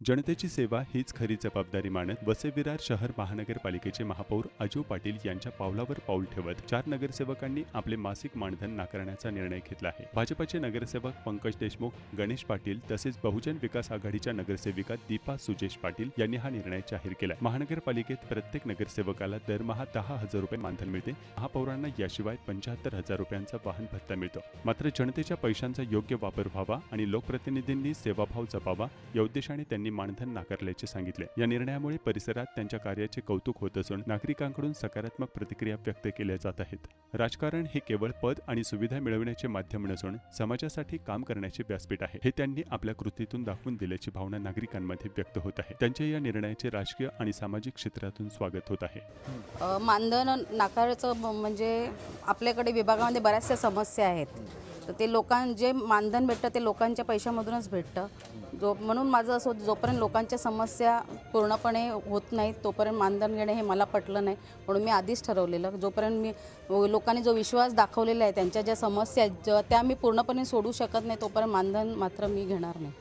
जनतेची सेवा हीच खरी जबाबदारी मानत वसई-विरार शहर महानगरपालिकेचे महापौर अजू पाटील यांच्या पावलावर पाऊल ठेवत 4 नगरसेवकांनी आपले मासिक मानधन नाकारण्याचा निर्णय घेतला आहे। भाजपचे नगरसेवक पंकज देशमुख, गणेश पाटील तसेच बहुजन विकास आघाडीच्या नगरसेविका दीपा सुजेश पाटील यांनी हा निर्णय जाहीर केला। महानगरपालिकेत प्रत्येक नगरसेवकाला दरमहा 10,000 रुपये मानधन मिळते। महापौरांना याशिवाय 75,000 रुपयांचा वाहन भत्ता मिळतो। मात्र जनतेच्या पैशांचा योग्य वापर व्हावा आणि लोकप्रतिनिधींनी सेवाभाव जपावा या उद्देशाने त्यांनी मानधन नाकारल्याचे सांगितले। या निर्णयामुळे परिसरात त्यांच्या कार्याचे कौतुक होत असून नागरिकांकडून सकारात्मक प्रतिक्रिया व्यक्त केल्या जात आहेत। राजकारण हे केवळ पद आणि सुविधा मिळवण्याचे माध्यम नसून समाजासाठी काम करण्याचे व्यासपीठ आहे, हे त्यांनी आपल्या कृतीतून दाखवून दिल्याची भावना नागरिकांमध्ये व्यक्त होत आहे। त्यांच्या या निर्णयाचे राजकीय आणि सामाजिक क्षेत्रातून स्वागत होत आहे। मानधन नाकारचं म्हणजे आपल्याकडे विभागामध्ये बऱ्याचशा समस्या आहेत, तर ते जे मानधन भेटतं ते लोकांच्या पैशामधूनच भेटतं। म्हणून माझं असं होतं, जोपर्यंत लोकांच्या समस्या पूर्णपणे होत नाहीत तोपर्यंत मानधन घेणे हे मला पटलं नाही। म्हणून मी आधीच ठरवलेलं, जोपर्यंत लोकांनी जो विश्वास दाखवलेला आहे, त्यांच्या ज्या समस्या आहेत त्या मी पूर्णपणे सोडू शकत नाही तोपर्यंत मानधन मात्र मी घेणार नाही।